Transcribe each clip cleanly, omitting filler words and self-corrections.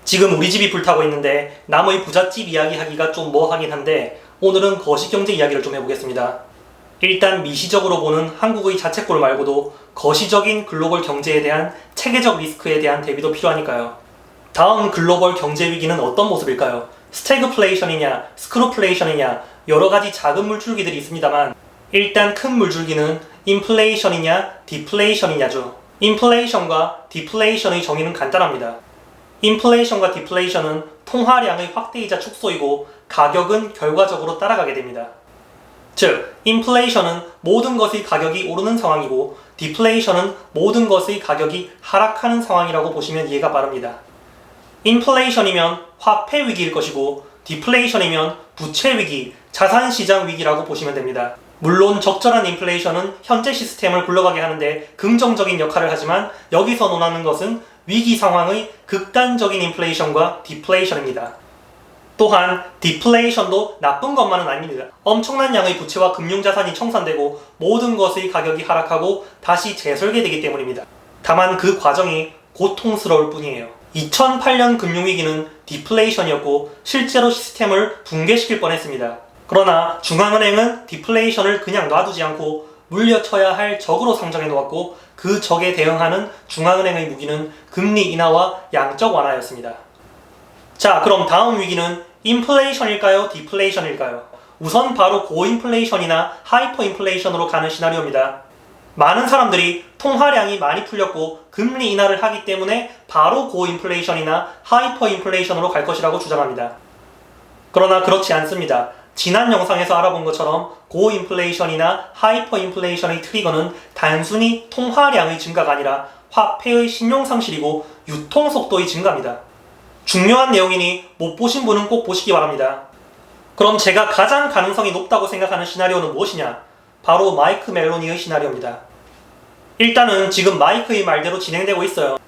지금 우리 집이 불타고 있는데 남의 부잣집 이야기 하기가 좀 뭐하긴 한데 오늘은 거시경제 이야기를 좀 해보겠습니다. 일단 미시적으로 보는 한국의 자책골 말고도 거시적인 글로벌 경제에 대한 체계적 리스크에 대한 대비도 필요하니까요. 다음 글로벌 경제 위기는 어떤 모습일까요? 스태그플레이션이냐, 스크루플레이션이냐 여러가지 작은 물줄기들이 있습니다만 일단 큰 물줄기는 인플레이션이냐, 디플레이션이냐죠. 인플레이션과 디플레이션의 정의는 간단합니다. 인플레이션과 디플레이션은 통화량의 확대이자 축소이고 가격은 결과적으로 따라가게 됩니다. 즉, 인플레이션은 모든 것의 가격이 오르는 상황이고 디플레이션은 모든 것의 가격이 하락하는 상황이라고 보시면 이해가 빠릅니다. 인플레이션이면 화폐 위기일 것이고 디플레이션이면 부채 위기, 자산시장 위기라고 보시면 됩니다. 물론 적절한 인플레이션은 현재 시스템을 굴러가게 하는데 긍정적인 역할을 하지만 여기서 논하는 것은 위기 상황의 극단적인 인플레이션과 디플레이션입니다. 또한 디플레이션도 나쁜 것만은 아닙니다. 엄청난 양의 부채와 금융자산이 청산되고 모든 것의 가격이 하락하고 다시 재설계되기 때문입니다. 다만 그 과정이 고통스러울 뿐이에요. 2008년 금융위기는 디플레이션이었고 실제로 시스템을 붕괴시킬 뻔했습니다. 그러나 중앙은행은 디플레이션을 그냥 놔두지 않고 물려쳐야 할 적으로 상정해 놓았고 그 적에 대응하는 중앙은행의 무기는 금리 인하와 양적 완화였습니다. 자, 그럼 다음 위기는 인플레이션일까요? 디플레이션일까요? 우선 바로 고인플레이션이나 하이퍼인플레이션으로 가는 시나리오입니다. 많은 사람들이 통화량이 많이 풀렸고 금리 인하를 하기 때문에 바로 고인플레이션이나 하이퍼인플레이션으로 갈 것이라고 주장합니다. 그러나 그렇지 않습니다. 지난 영상에서 알아본 것처럼 고인플레이션이나 하이퍼인플레이션의 트리거는 단순히 통화량의 증가가 아니라 화폐의 신용상실이고 유통속도의 증가입니다. 중요한 내용이니 못 보신 분은 꼭 보시기 바랍니다. 그럼 제가 가장 가능성이 높다고 생각하는 시나리오는 무엇이냐? 바로 마이크 멜로니의 시나리오입니다. 일단은 지금 마이크의 말대로 진행되고 있어요.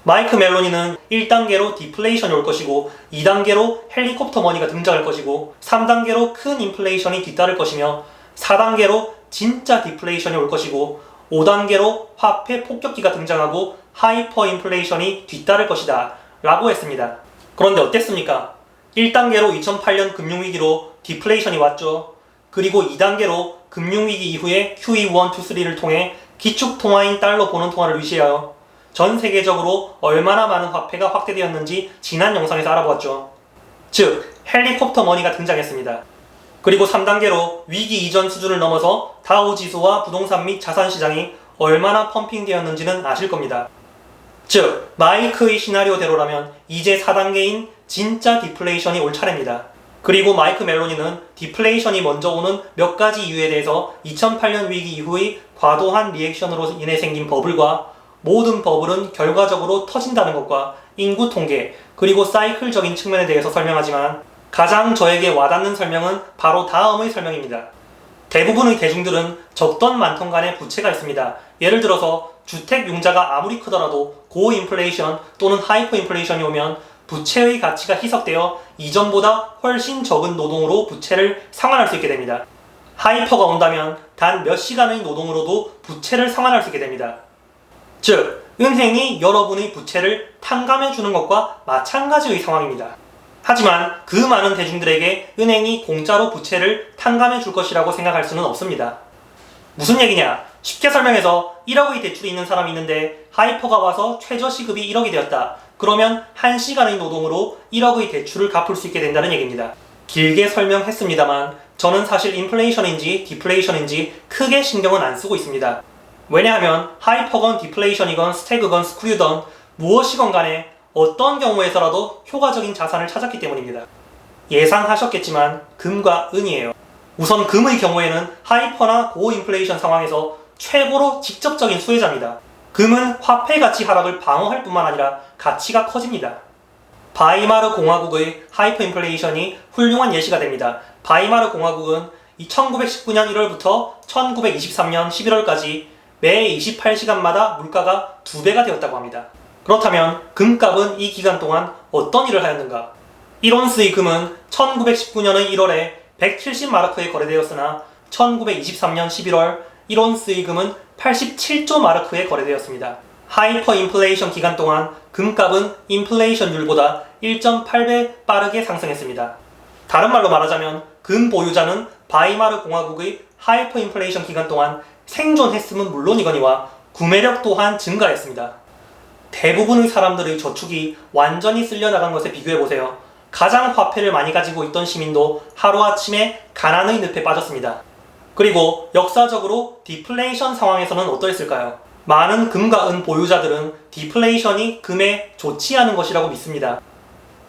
마이크 멜로니는 1단계로 디플레이션이 올 것이고 2단계로 헬리콥터 머니가 등장할 것이고 3단계로 큰 인플레이션이 뒤따를 것이며 4단계로 진짜 디플레이션이 올 것이고 5단계로 화폐 폭격기가 등장하고 하이퍼 인플레이션이 뒤따를 것이다 라고 했습니다. 그런데 어땠습니까? 1단계로 2008년 금융위기로 디플레이션이 왔죠. 그리고 2단계로 금융위기 이후에 QE1, 2, 3를 통해 기축통화인 달러 보는 통화를 위시하여 전 세계적으로 얼마나 많은 화폐가 확대되었는지 지난 영상에서 알아보았죠. 즉, 헬리콥터 머니가 등장했습니다. 그리고 3단계로 위기 이전 수준을 넘어서 다우지수와 부동산 및 자산시장이 얼마나 펌핑되었는지는 아실 겁니다. 즉, 마이크의 시나리오대로라면 이제 4단계인 진짜 디플레이션이 올 차례입니다. 그리고 마이크 멜로니는 디플레이션이 먼저 오는 몇 가지 이유에 대해서 2008년 위기 이후의 과도한 리액션으로 인해 생긴 버블과 모든 버블은 결과적으로 터진다는 것과 인구 통계, 그리고 사이클적인 측면에 대해서 설명하지만 가장 저에게 와닿는 설명은 바로 다음의 설명입니다. 대부분의 대중들은 적던 많던 간에 부채가 있습니다. 예를 들어서 주택융자가 아무리 크더라도 고인플레이션 또는 하이퍼인플레이션이 오면 부채의 가치가 희석되어 이전보다 훨씬 적은 노동으로 부채를 상환할 수 있게 됩니다. 하이퍼가 온다면 단 몇 시간의 노동으로도 부채를 상환할 수 있게 됩니다. 즉, 은행이 여러분의 부채를 탕감해 주는 것과 마찬가지의 상황입니다. 하지만 그 많은 대중들에게 은행이 공짜로 부채를 탕감해 줄 것이라고 생각할 수는 없습니다. 무슨 얘기냐? 쉽게 설명해서 1억의 대출이 있는 사람이 있는데 하이퍼가 와서 최저시급이 1억이 되었다. 그러면 1시간의 노동으로 1억의 대출을 갚을 수 있게 된다는 얘기입니다. 길게 설명했습니다만 저는 사실 인플레이션인지 디플레이션인지 크게 신경은 안 쓰고 있습니다. 왜냐하면 하이퍼건 디플레이션이건 스태그건 스크류건 무엇이건 간에 어떤 경우에서라도 효과적인 자산을 찾았기 때문입니다. 예상하셨겠지만 금과 은이에요. 우선 금의 경우에는 하이퍼나 고인플레이션 상황에서 최고로 직접적인 수혜자입니다. 금은 화폐 가치 하락을 방어할 뿐만 아니라 가치가 커집니다. 바이마르 공화국의 하이퍼인플레이션이 훌륭한 예시가 됩니다. 바이마르 공화국은 1919년 1월부터 1923년 11월까지 매 28시간마다 물가가 2배가 되었다고 합니다. 그렇다면 금값은 이 기간 동안 어떤 일을 하였는가? 1온스의 금은 1919년의 1월에 170마르크에 거래되었으나 1923년 11월 1온스의 금은 87조 마르크에 거래되었습니다. 하이퍼 인플레이션 기간 동안 금값은 인플레이션율보다 1.8배 빠르게 상승했습니다. 다른 말로 말하자면 금 보유자는 바이마르 공화국의 하이퍼 인플레이션 기간 동안 생존했음은 물론이거니와 구매력 또한 증가했습니다. 대부분의 사람들의 저축이 완전히 쓸려나간 것에 비교해보세요. 가장 화폐를 많이 가지고 있던 시민도 하루아침에 가난의 늪에 빠졌습니다. 그리고 역사적으로 디플레이션 상황에서는 어떠했을까요? 많은 금과 은 보유자들은 디플레이션이 금에 좋지 않은 것이라고 믿습니다.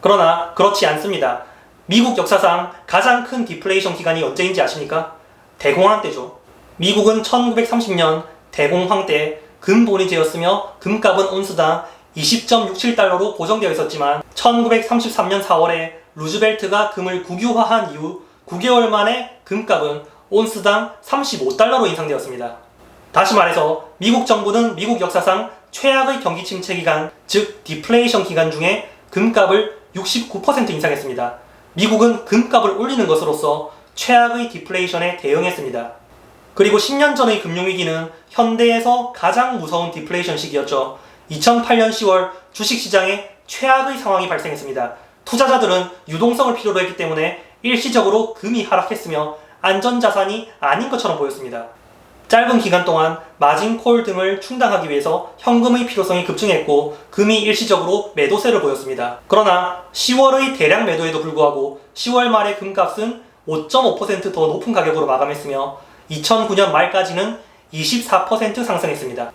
그러나 그렇지 않습니다. 미국 역사상 가장 큰 디플레이션 기간이 언제인지 아십니까? 대공황 때죠. 미국은 1930년 대공황 때 금본위제였으며 금값은 온스당 20.67달러로 고정되어 있었지만 1933년 4월에 루즈벨트가 금을 국유화한 이후 9개월 만에 금값은 온스당 35달러로 인상되었습니다. 다시 말해서 미국 정부는 미국 역사상 최악의 경기 침체 기간, 즉 디플레이션 기간 중에 금값을 69% 인상했습니다. 미국은 금값을 올리는 것으로서 최악의 디플레이션에 대응했습니다. 그리고 10년 전의 금융위기는 현대에서 가장 무서운 디플레이션 시기였죠. 2008년 10월 주식시장에 최악의 상황이 발생했습니다. 투자자들은 유동성을 필요로 했기 때문에 일시적으로 금이 하락했으며 안전자산이 아닌 것처럼 보였습니다. 짧은 기간 동안 마진콜 등을 충당하기 위해서 현금의 필요성이 급증했고 금이 일시적으로 매도세를 보였습니다. 그러나 10월의 대량 매도에도 불구하고 10월 말의 금값은 5.5% 더 높은 가격으로 마감했으며 2009년 말까지는 24% 상승했습니다.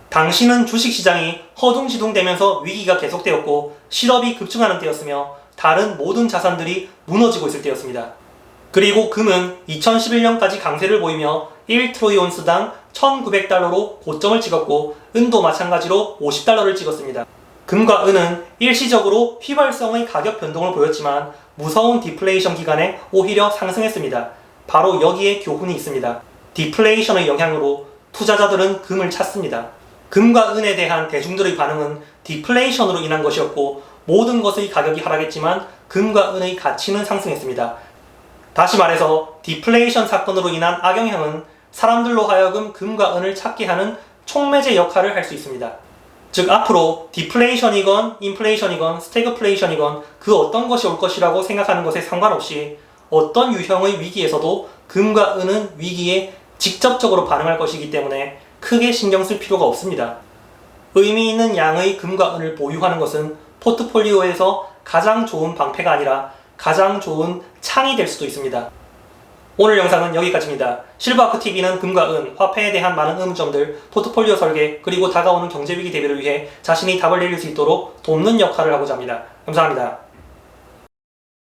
당시는 주식시장이 허둥지둥되면서 위기가 계속되었고 실업이 급증하는 때였으며 다른 모든 자산들이 무너지고 있을 때였습니다. 그리고 금은 2011년까지 강세를 보이며 1트로이 온스당 1900달러로 고점을 찍었고 은도 마찬가지로 50달러를 찍었습니다. 금과 은은 일시적으로 휘발성의 가격 변동을 보였지만 무서운 디플레이션 기간에 오히려 상승했습니다. 바로 여기에 교훈이 있습니다. 디플레이션의 영향으로 투자자들은 금을 찾습니다. 금과 은에 대한 대중들의 반응은 디플레이션으로 인한 것이었고 모든 것의 가격이 하락했지만 금과 은의 가치는 상승했습니다. 다시 말해서 디플레이션 사건으로 인한 악영향은 사람들로 하여금 금과 은을 찾게 하는 촉매제 역할을 할 수 있습니다. 즉 앞으로 디플레이션이건 인플레이션이건 스태그플레이션이건 그 어떤 것이 올 것이라고 생각하는 것에 상관없이 어떤 유형의 위기에서도 금과 은은 위기에 직접적으로 반응할 것이기 때문에 크게 신경 쓸 필요가 없습니다. 의미 있는 양의 금과 은을 보유하는 것은 포트폴리오에서 가장 좋은 방패가 아니라 가장 좋은 창이 될 수도 있습니다. 오늘 영상은 여기까지입니다. 실버아크TV는 금과 은, 화폐에 대한 많은 의문점들, 포트폴리오 설계, 그리고 다가오는 경제위기 대비를 위해 자신이 답을 내릴 수 있도록 돕는 역할을 하고자 합니다. 감사합니다.